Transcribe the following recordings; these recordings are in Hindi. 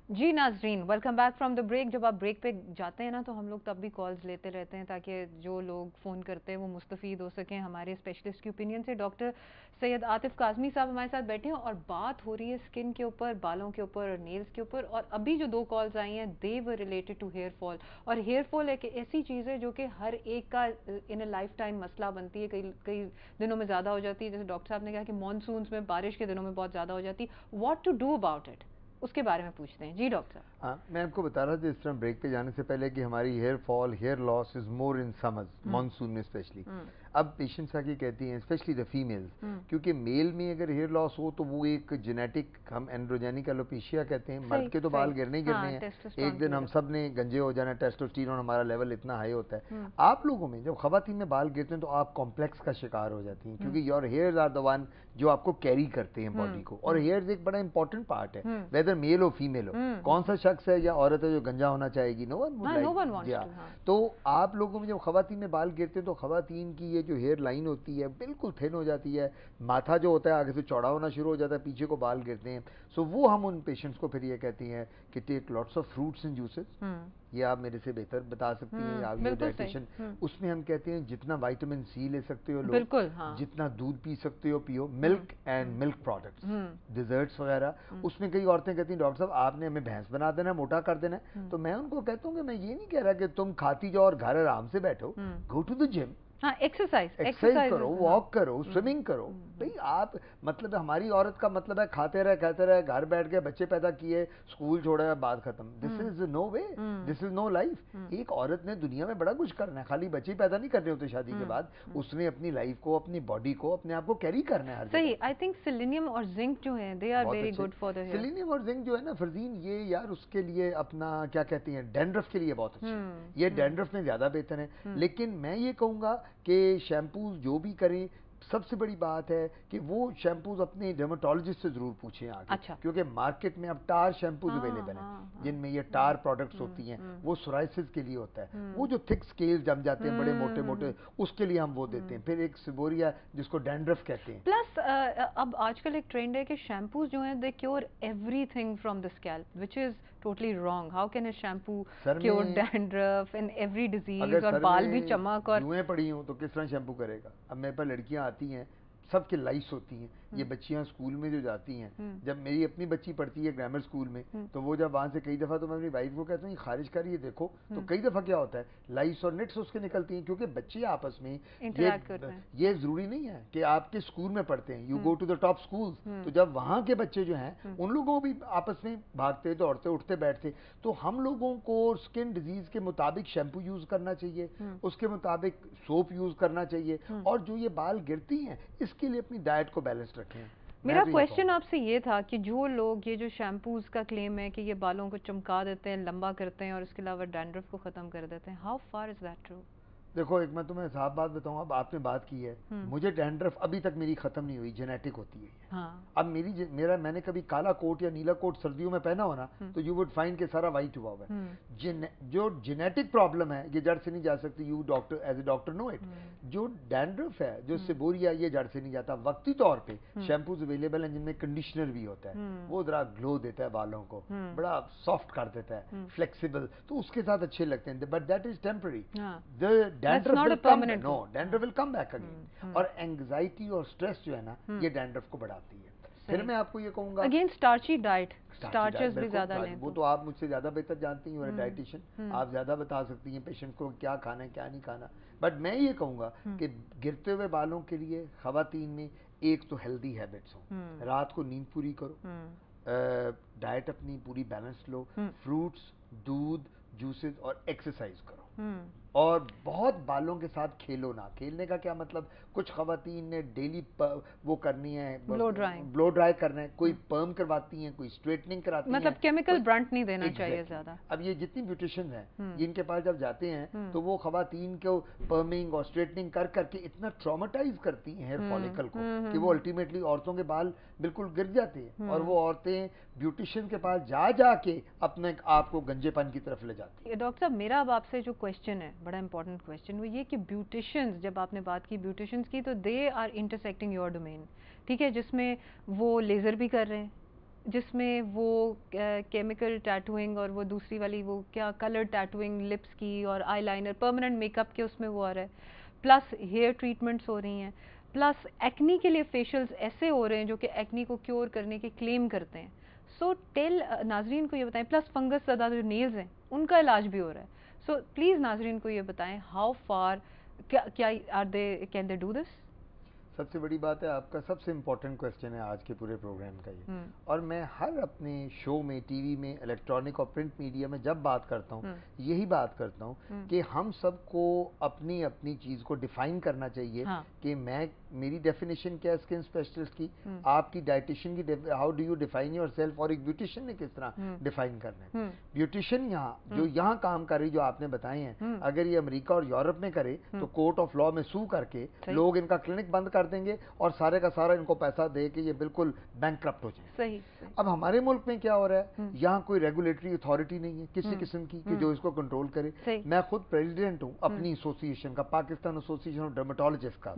जी नाजरीन, welcome back from the break. जब आप ब्रेक पे जाते हैं ना तो हम लोग तब भी कॉल्स लेते रहते हैं ताकि जो लोग फ़ोन करते हैं वो मुस्तफ़ीद हो सकें हमारे स्पेशलिस्ट की ओपिनियन से। डॉक्टर सैयद आतिफ काज़मी साहब हमारे साथ बैठे हैं और बात हो रही है स्किन के ऊपर, बालों के ऊपर और नेल्स के ऊपर। और अभी जो 2 कॉल्स आई हैं they were related to hair fall. और हेयर फॉल एक ऐसी चीज़ है जो कि हर एक का इन अ लाइफ टाइम मसला बनती है। कई कई दिनों में ज़्यादा हो जाती है, जैसे डॉक्टर साहब ने कहा कि मानसून में, बारिश के दिनों में बहुत ज़्यादा हो जाती है। What to do about it, उसके बारे में पूछते हैं। जी डॉक्टर साहब। हाँ, मैं आपको बता रहा था इस तरह ब्रेक पे जाने से पहले कि हमारी hair fall, hair loss is more in summers, monsoon में स्पेशली। अब पेशेंट्स आके कहती हैं, स्पेशली द फीमेल्स, क्योंकि मेल में अगर हेयर लॉस हो तो वो एक जेनेटिक, हम एंड्रोजेनिक एलोपेशिया कहते हैं। मर्द सही के तो बाल सही। गिरने ही गिरने हाँ, हैं, टेस्टोस्टेरोन एक की दिन हम वजह सब ने गंजे हो जाना, टेस्टोस्टेरोन हमारा लेवल इतना हाई होता है। से। आप लोगों में जब खवातीन में बाल गिरते हैं तो आप कॉम्प्लेक्स का शिकार हो जाती हैं, क्योंकि your hairs are the one जो आपको कैरी करते हैं बॉडी को। और हेयर्स एक बड़ा इंपॉर्टेंट पार्ट है, वेदर मेल हो फीमेल हो। कौन सा शख्स है या औरत है जो गंजा होना चाहेगी? नो वन वुड हाँ, नो लाइक। वन जी वांट्स हाँ। टू। हाँ। तो आप लोगों में जब खवातीन में बाल गिरते हैं तो खवातीन की ये जो हेयर लाइन होती है बिल्कुल थिन हो जाती है, माथा जो होता है आगे से चौड़ा होना शुरू हो जाता है, पीछे को बाल गिरते हैं। सो वो हम उन पेशेंट्स को फिर ये कहती हैं कि take lots of fruits and juices. ये आप मेरे से बेहतर बता सकती हैं, आप ये बिल्कुल सही। डाइटिशियन। उसमें हम कहते हैं जितना विटामिन सी ले सकते हो लो, बिल्कुल। हाँ। जितना दूध पी सकते हो पियो, milk and milk products, desserts वगैरह। उसमें कई औरतें कहती हैं डॉक्टर साहब आपने हमें भैंस बना देना है, मोटा कर देना है। तो मैं उनको कहता हूँ कि मैं ये नहीं कह रहा कि तुम खाती जाओ और घर आराम से बैठो। गो टू द जिम, हाँ, एक्सरसाइज एक्सरसाइज करो, एक्सरसाइज। हाँ। वॉक करो, स्विमिंग करो। भाई आप, मतलब हमारी औरत का मतलब है खाते रहे, घर बैठ के बच्चे पैदा किए, स्कूल छोड़ा, बात खत्म। This is no way, this is no life. एक औरत ने दुनिया में बड़ा कुछ करना है, खाली बच्चे पैदा नहीं करने होते शादी के बाद। उसने अपनी लाइफ को, अपनी बॉडी को, अपने आप को कैरी करना है हर सही। जगह। आई थिंक सेलेनियम और जिंक जो है दे आर बहुत वेरी अच्छे। Good for the hair. Selenium और जिंक जो है ना फरजीन, ये यार उसके लिए अपना क्या कहते हैं, डैंड्रफ के लिए बहुत अच्छे हैं। ये डैंड्रफ में ज्यादा बेहतर है। लेकिन मैं ये कहूंगा कि शैम्पूज जो भी करें, सबसे बड़ी बात है कि वो शैम्पूज अपने डर्मेटोलॉजिस्ट से जरूर पूछें आगे। अच्छा। क्योंकि मार्केट में अब टार शैम्पूज हाँ अवेलेबल हैं, हाँ हाँ। जिनमें ये टार प्रोडक्ट्स होती हैं। वो सोराइसिस के लिए होता है, वो जो थिक स्केल जम जाते हैं बड़े मोटे मोटे, उसके लिए हम वो देते हैं। फिर एक सिबोरिया जिसको डैंड्रफ कहते हैं। प्लस अब आजकल एक ट्रेंड है कि शैम्पूज जो हैं they cure everything from the scalp, which is totally wrong. How can a shampoo sir cure में, डैंड्रफ एंड एवरी अगर डिजीज और सर बाल भी में चमक और। जुएं पड़ी हों तो किस तरह शैम्पू करेगा? अब मेरे पास लड़कियां आती हैं, सबके लाइस होती हैं। ये बच्चियां स्कूल में जो जाती हैं, जब मेरी अपनी बच्ची पढ़ती है ग्रामर स्कूल में, तो वो जब वहां से कई दफा, तो मैं अपनी वाइफ को कहता हूँ ये खारिज कर, ये देखो। तो कई दफा क्या होता है, लाइस और निट्स उसके निकलती हैं, क्योंकि बच्चे आपस में इंटरैक्ट करते हैं। ये जरूरी नहीं है कि आपके स्कूल में पढ़ते हैं, you go to the top schools, तो जब वहां के बच्चे जो हैं उन लोगों को भी आपस में भागते, दौड़ते, उठते, बैठते। तो हम लोगों को स्किन डिजीज के मुताबिक शैम्पू यूज करना चाहिए, उसके मुताबिक सोप यूज करना चाहिए। और जो ये बाल गिरती हैं, इसके लिए अपनी डाइट को बैलेंस रखें। मैं मेरा तो ये क्वेश्चन कहूँगा। आपसे ये था कि जो लोग ये जो शैम्पूज का क्लेम है कि ये बालों को चमका देते हैं, लंबा करते हैं और इसके अलावा डैंड्रफ को खत्म कर देते हैं, how far is that true? देखो, एक मैं तुम्हें साफ बात बताऊं, अब आपने बात की है, मुझे डैंड्रफ अभी तक मेरी खत्म नहीं हुई, जेनेटिक होती है ये। हाँ। अब मेरा मैंने कभी काला कोट या नीला कोट सर्दियों में पहना हो ना, तो यू वुड फाइंड के सारा वाइट हुआ हुआ है। जो जेनेटिक प्रॉब्लम है ये जड़ से नहीं जा सकती, you doctor as a doctor know it. जो डैंड्रफ है, जो सिबोरिया, ये जड़ से नहीं जाता। वक्ती तौर पे शैम्पूज अवेलेबल हैं जिनमें कंडीशनर भी होता है, वो जरा ग्लो देता है बालों को, बड़ा सॉफ्ट कर देता है, फ्लेक्सिबल, तो उसके साथ अच्छे लगते हैं, but that is temporary. Dandruff not will a come, permanent no, glow. Dandruff will come back again. और एंग्जाइटी और स्ट्रेस जो है ना, ये डैंड्रफ को बढ़ाती है। फिर मैं आपको ये कहूंगा, again starchy diet, starches starches भी ज्यादा लें वो तो। तो आप मुझसे ज्यादा बेहतर जानती हैं, और डाइटिशियन, आप ज्यादा बता सकती हैं पेशेंट को क्या खाना है क्या नहीं खाना। बट मैं ये कहूंगा कि गिरते हुए बालों के लिए खवातीन में एक तो हेल्दी हैबिट्स हो, रात को नींद पूरी करो, डाइट अपनी पूरी बैलेंस लो, फ्रूट्स, दूध, जूसेस और एक्सरसाइज करो। और बहुत बालों के साथ खेलो ना। खेलने का क्या मतलब, कुछ खवातीन ने डेली वो करनी है, ब्लो ड्राइंग, ब्लो ड्राई करना है, कोई पर्म करवाती हैं, कोई स्ट्रेटनिंग कराती हैं, मतलब केमिकल ब्रंट नहीं देना चाहिए Exactly. ज्यादा। अब ये जितनी ब्यूटिशियंस हैं, जिनके पास जब जाते हैं तो वो खवातीन को पर्मिंग और स्ट्रेटनिंग कर करके इतना ट्रॉमेटाइज करती हैं हेयर फॉलिकल को, कि वो अल्टीमेटली औरतों के बाल बिल्कुल गिर जाते हैं, और वो औरतें ब्यूटिशियन के पास जा जाके अपने आप को गंजेपन की तरफ ले जाती हैं। डॉक्टर साहब, मेरा अब आपसे जो क्वेश्चन है, बड़ा इंपॉर्टेंट क्वेश्चन, वो ये कि ब्यूटिशियंस, जब आपने बात की ब्यूटिशियंस की, तो they are intersecting your domain, ठीक है, जिसमें वो लेजर भी कर रहे हैं, जिसमें वो केमिकल टैटूइंग और वो दूसरी वाली वो क्या कलर टैटूइंग लिप्स की और आईलाइनर परमानेंट मेकअप के उसमें वो आ रहा है, प्लस हेयर ट्रीटमेंट्स हो रही हैं, प्लस एक्नी के लिए फेशियल्स ऐसे हो रहे हैं जो कि एक्नी को क्योर करने के क्लेम करते हैं। सो टेल नाजरीन को ये बताएं, प्लस फंगस ज़्यादा जो नेल्स हैं उनका इलाज भी हो रहा है। सो प्लीज़ नाजरीन को ये बताएं हाउ फार क्या are they can they do this. सबसे बड़ी बात है, आपका सबसे इम्पोर्टेंट क्वेश्चन है आज के पूरे प्रोग्राम का ये। और मैं हर अपने शो में, टीवी में, इलेक्ट्रॉनिक और प्रिंट मीडिया में जब बात करता हूँ यही बात करता हूँ कि हम सबको अपनी अपनी चीज़ को डिफाइन करना चाहिए। हाँ। कि मेरी डेफिनेशन क्या है स्किन स्पेशलिस्ट की, आपकी डाइटिशियन की how do you define your self, और एक ब्यूटिशियन ने किस तरह डिफाइन करना है। ब्यूटिशियन यहाँ जो यहाँ काम कर रही, जो आपने बताए हैं, अगर ये अमेरिका और यूरोप में करे तो कोर्ट ऑफ लॉ में सू करके लोग इनका क्लिनिक बंद कर देंगे और सारे का सारा इनको पैसा दे के ये बिल्कुल बैंकक्रप्ट हो जाए। सही। अब हमारे मुल्क में क्या हो रहा है, यहाँ कोई रेगुलेटरी अथॉरिटी नहीं है किसी किस्म की कि जो इसको कंट्रोल करे। मैं खुद प्रेसिडेंट हूँ अपनी एसोसिएशन का, पाकिस्तान एसोसिएशन ऑफ डर्मेटोलॉजिस्ट का,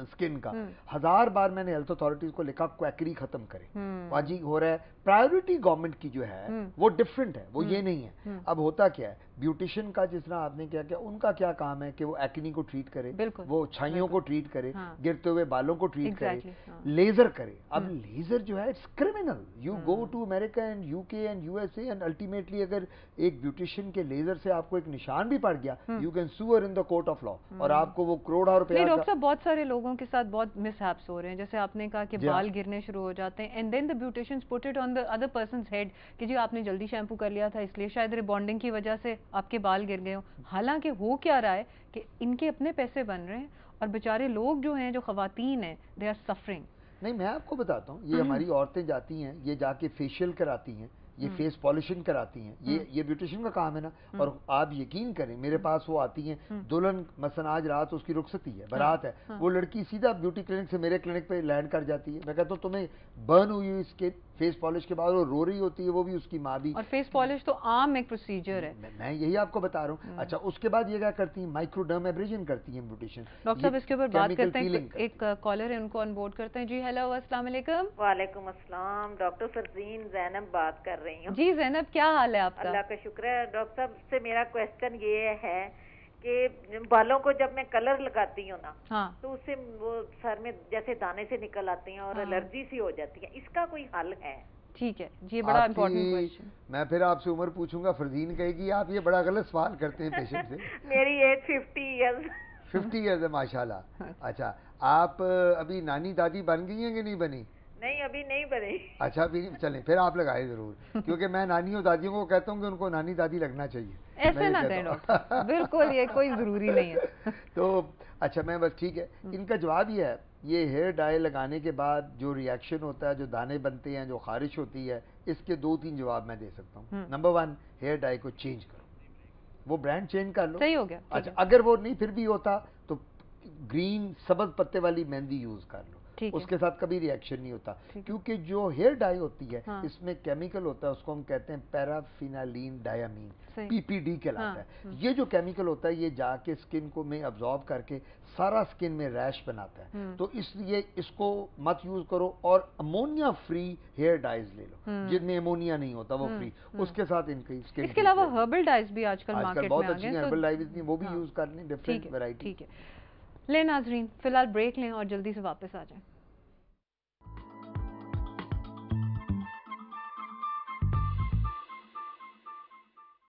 स्किन का। 1000 बार मैंने हेल्थ अथॉरिटीज को लिखा क्वैकरी खत्म करें। वाजी हो रहा है, प्रायोरिटी गवर्नमेंट की जो है वो डिफरेंट है, वो ये नहीं है। अब होता क्या है, ब्यूटिशियन का जिस तरह आपने क्या किया, उनका क्या काम है कि वो एक्नी को ट्रीट करे, वो छाइयों को ट्रीट करे, हाँ। गिरते हुए बालों को ट्रीट करे, हाँ। लेजर करे। अब लेजर जो है it's criminal. You go to America and UK and USA and ultimately अगर एक ब्यूटिशियन के लेजर से आपको एक निशान भी पड़ गया, you can sue her in the court of law और आपको वो करोड़ों रुपए। डॉक्टर साहब बहुत सारे लोगों के साथ बहुत मिसहैप्स हो रहे हैं, जैसे आपने कहा कि बाल गिरने शुरू हो जाते हैं and then the beauticians put it on the other person's head कि जी आपने जल्दी शैम्पू कर लिया था इसलिए शायद रिबॉन्डिंग की वजह से आपके बाल गिर गए हो। हालांकि हो क्या रहा है कि इनके अपने पैसे बन रहे हैं और बेचारे लोग जो हैं, जो खवातीन हैं, दे आर सफरिंग। नहीं, मैं आपको बताता हूँ, ये हमारी औरतें जाती हैं, ये जाके फेशियल कराती हैं, ये फेस पॉलिशिंग कराती हैं, ये ब्यूटिशियन का काम है ना। और आप यकीन करें, मेरे पास वो आती हैं दुल्हन, मसलन आज रात उसकी रुखसती है, बारात है, वो लड़की सीधा ब्यूटी क्लिनिक से मेरे क्लिनिक पे लैंड कर जाती है। मैं कहता हूँ तुम्हें बर्न हुई हुई इसके फेस पॉलिश के बाद वो रो रही होती है, वो भी उसकी माँ भी। और फेस पॉलिश तो आम एक प्रोसीजर है, मैं यही आपको बता रहा हूँ। अच्छा, उसके बाद ये क्या करती है, माइक्रोडर्म एब्रेजन करती है ब्यूटिशियन। डॉक्टर साहब इसके ऊपर बात करते हैं, एक कॉलर है उनको ऑनबोर्ड करते हैं। जी हेलो, अस्सलाम वालेकुम। वालेकुम अस्सलाम, डॉक्टर फरजीन ज़ैनब बात कर रही हूँ। जी ज़ैनब, क्या हाल है आपका? अल्लाह का शुक्र है। डॉक्टर साहब से मेरा क्वेश्चन ये है कि बालों को जब मैं कलर लगाती हूँ ना, हाँ। तो उससे वो सर में जैसे दाने से निकल आती हैं और एलर्जी सी हो जाती है, इसका कोई हल है? ठीक है जी, बड़ा इम्पोर्टेंट क्वेश्चन। मैं फिर आपसे उम्र पूछूंगा, फरजीन कहेगी आप ये बड़ा गलत सवाल करते हैं पेशेंट से। मेरी एज 50 ईयर्स। 50 ईयर्स है माशाल्लाह। अच्छा, आप अभी नानी दादी बन गई हैं कि नहीं बनी? नहीं, अभी नहीं बनी। अच्छा, अभी चलें, फिर आप लगाए जरूर, क्योंकि मैं नानी और दादियों को कहता हूँ कि उनको नानी दादी लगना चाहिए। ऐसे ना कहें डॉक्टर, बिल्कुल ये कोई जरूरी नहीं है। तो अच्छा, मैं बस ठीक है, इनका जवाब ये है, ये हेयर डाई लगाने के बाद जो रिएक्शन होता है, जो दाने बनते हैं, जो खारिश होती है, इसके 2-3 जवाब मैं दे सकता हूँ। नंबर 1, हेयर डाई को चेंज करो, वो ब्रांड चेंज कर लो। सही हो गया। अच्छा, अगर वो नहीं फिर भी होता तो ग्रीन सब्ज पत्ते वाली मेहंदी यूज कर लो, उसके साथ कभी रिएक्शन नहीं होता। क्योंकि जो हेयर डाई होती है, हाँ। इसमें केमिकल होता है, उसको हम कहते हैं पैराफिनालिन डायामीन, पीपीडी कहलाता है। ये जो केमिकल होता है, ये जाके स्किन को में अब्जॉर्ब करके सारा स्किन में रैश बनाता है। तो इसलिए इसको मत यूज करो और अमोनिया फ्री हेयर डाइज ले लो, जिनमें अमोनिया नहीं होता, वो फ्री, उसके साथ इनकी स्किन। इसके अलावा हर्बल डाइज भी आजकल मार्केट बहुत अच्छी हर्बल डाइज, वो भी यूज करनी, डिफरेंट वैरायटी। ठीक है, ले नाजरीन फिलहाल ब्रेक लें और जल्दी से वापस आ जाएं।